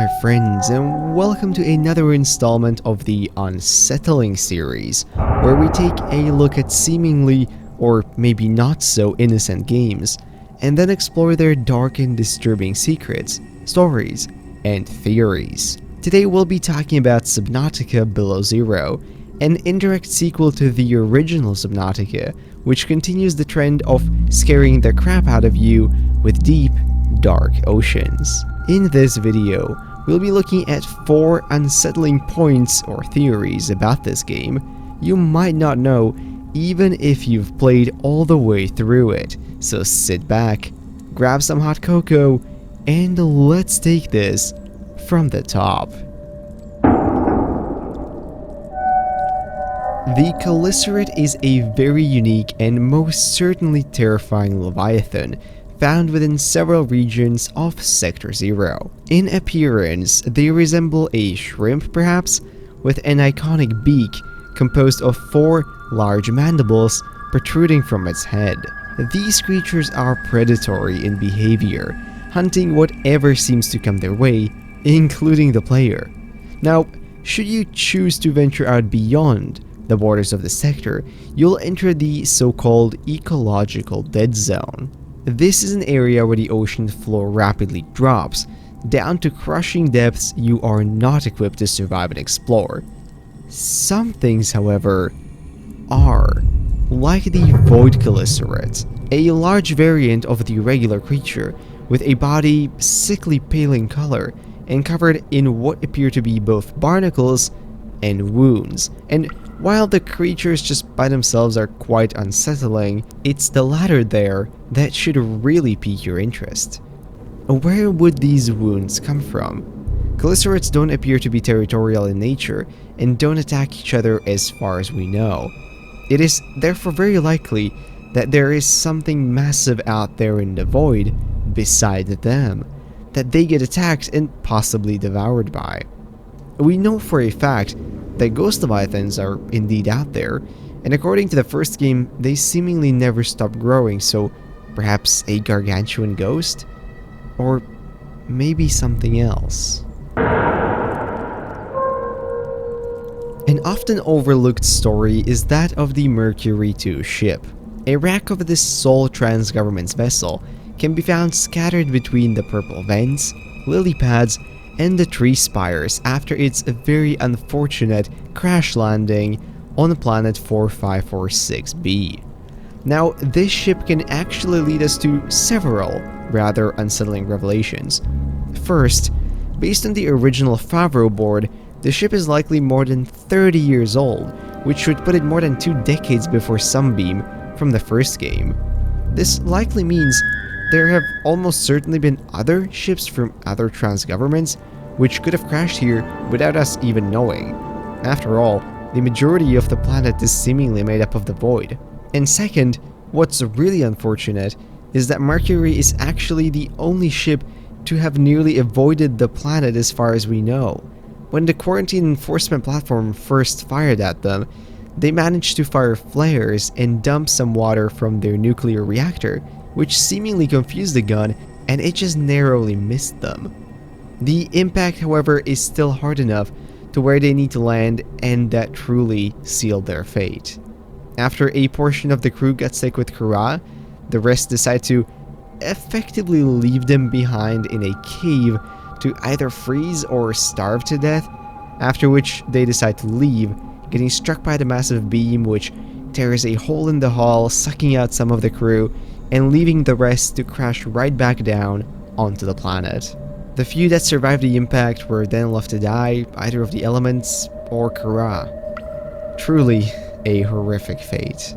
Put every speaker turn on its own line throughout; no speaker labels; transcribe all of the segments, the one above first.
friends, and welcome to another installment of the Unsettling series, where we take a look at seemingly, or maybe not so innocent games, and then explore their dark and disturbing secrets, stories, and theories. Today we'll be talking about Subnautica Below Zero, an indirect sequel to the original Subnautica, which continues the trend of scaring the crap out of you with deep, dark oceans. In this video, we'll be looking at 4 unsettling points or theories about this game you might not know even if you've played all the way through it. So sit back, grab some hot cocoa, and let's take this from the top. The Chelicerate is a very unique and most certainly terrifying leviathan found within several regions of Sector 0. In appearance, they resemble a shrimp perhaps, with an iconic beak composed of 4 large mandibles protruding from its head. These creatures are predatory in behavior, hunting whatever seems to come their way, including the player. Now, should you choose to venture out beyond the borders of the sector, you'll enter the so-called ecological dead zone. This is an area where the ocean floor rapidly drops, down to crushing depths you are not equipped to survive and explore. Some things, however, are, like the Void Chelicerate, a large variant of the regular creature, with a body sickly pale in color and covered in what appear to be both barnacles and wounds. And while the creatures just by themselves are quite unsettling, it's the latter there that should really pique your interest. Where would these wounds come from? Chelicerates don't appear to be territorial in nature and don't attack each other as far as we know. It is therefore very likely that there is something massive out there in the void beside them that they get attacked and possibly devoured by. We know for a fact that ghost leviathans are indeed out there, and according to the first game, they seemingly never stop growing, so perhaps a gargantuan ghost? Or maybe something else. An often overlooked story is that of the Mercury II ship. A wreck of this sole trans-government's vessel can be found scattered between the purple vents, lily pads, and the tree spires after its very unfortunate crash landing on planet 4546b. Now, this ship can actually lead us to several rather unsettling revelations. First, based on the original Favreau board, the ship is likely more than 30 years old, which would put it more than 2 decades before Sunbeam from the first game. This likely means there have almost certainly been other ships from other trans governments which could have crashed here without us even knowing. After all, the majority of the planet is seemingly made up of the void. And second, what's really unfortunate is that Mercury is actually the only ship to have nearly avoided the planet as far as we know. When the quarantine enforcement platform first fired at them, they managed to fire flares and dump some water from their nuclear reactor, which seemingly confused the gun, and it just narrowly missed them. The impact, however, is still hard enough to where they need to land, and that truly sealed their fate. After a portion of the crew got sick with Kura, the rest decide to effectively leave them behind in a cave to either freeze or starve to death, after which they decide to leave, getting struck by the massive beam which tears a hole in the hull, sucking out some of the crew, and leaving the rest to crash right back down onto the planet. The few that survived the impact were then left to die, either of the elements or Kara. Truly a horrific fate.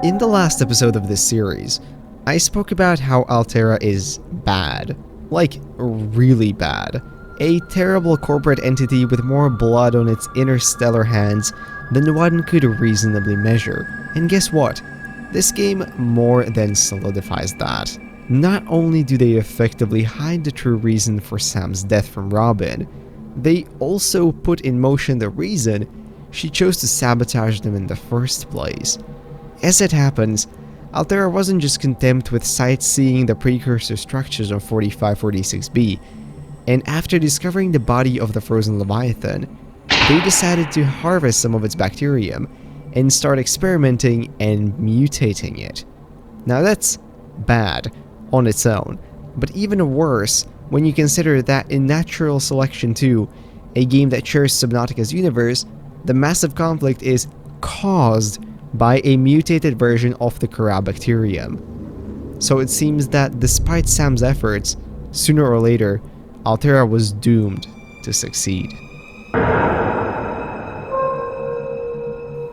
In the last episode of this series, I spoke about how Alterra is bad. Like, really bad. A terrible corporate entity with more blood on its interstellar hands than one could reasonably measure. And guess what? This game more than solidifies that. Not only do they effectively hide the true reason for Sam's death from Robin, they also put in motion the reason she chose to sabotage them in the first place. As it happens, Alterra wasn't just content with sightseeing the precursor structures of 4546b, and after discovering the body of the frozen Leviathan, they decided to harvest some of its bacterium and start experimenting and mutating it. Now that's bad on its own, but even worse when you consider that in Natural Selection 2, a game that shares Subnautica's universe, the massive conflict is caused by a mutated version of the Corabacterium. So it seems that despite Sam's efforts, sooner or later, Alterra was doomed to succeed.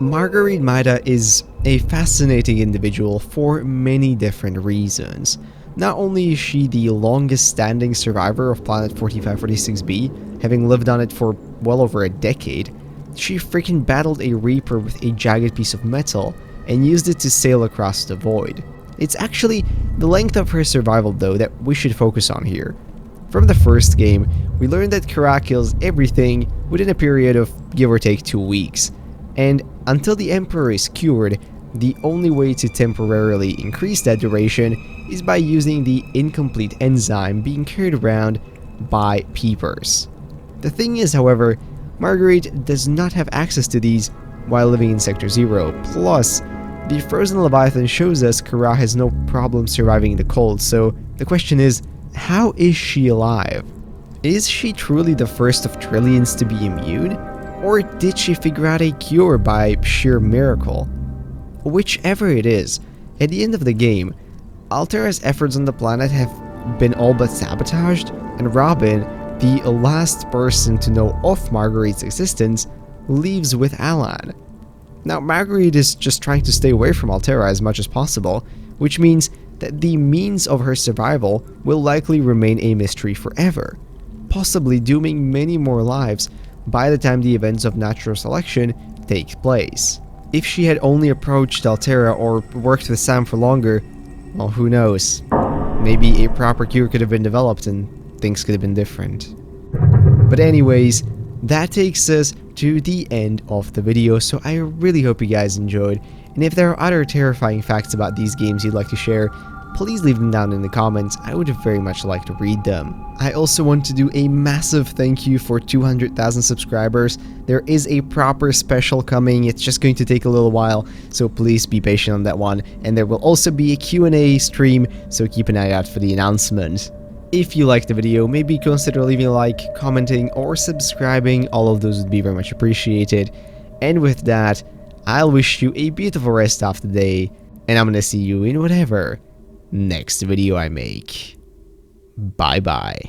Marguerite Maida is a fascinating individual for many different reasons. Not only is she the longest standing survivor of planet 4546b, having lived on it for well over a decade, she freaking battled a Reaper with a jagged piece of metal and used it to sail across the void. It's actually the length of her survival though that we should focus on here. From the first game, we learned that Kara kills everything within a period of give or take 2 weeks, and until the Emperor is cured, the only way to temporarily increase that duration is by using the incomplete enzyme being carried around by peepers. The thing is, however, Marguerite does not have access to these while living in Sector 0, plus, the frozen Leviathan shows us Kara has no problem surviving the cold, so the question is, how is she alive? Is she truly the first of trillions to be immune? Or did she figure out a cure by sheer miracle? Whichever it is, at the end of the game, Alterra's efforts on the planet have been all but sabotaged, and Robin, the last person to know of Marguerite's existence, leaves with Alan. Now, Marguerite is just trying to stay away from Alterra as much as possible, which means that the means of her survival will likely remain a mystery forever, possibly dooming many more lives by the time the events of Natural Selection take place. If she had only approached Alterra or worked with Sam for longer, well, who knows? Maybe a proper cure could have been developed and things could have been different. But anyways, that takes us to the end of the video, so I really hope you guys enjoyed, and if there are other terrifying facts about these games you'd like to share, please leave them down in the comments. I would very much like to read them. I also want to do a massive thank you for 200,000 subscribers. There is a proper special coming, it's just going to take a little while, so please be patient on that one, and there will also be a Q&A stream, so keep an eye out for the announcement. If you liked the video, maybe consider leaving a like, commenting, or subscribing. All of those would be very much appreciated. And with that, I'll wish you a beautiful rest of the day, and I'm gonna see you in whatever next video I make. Bye bye.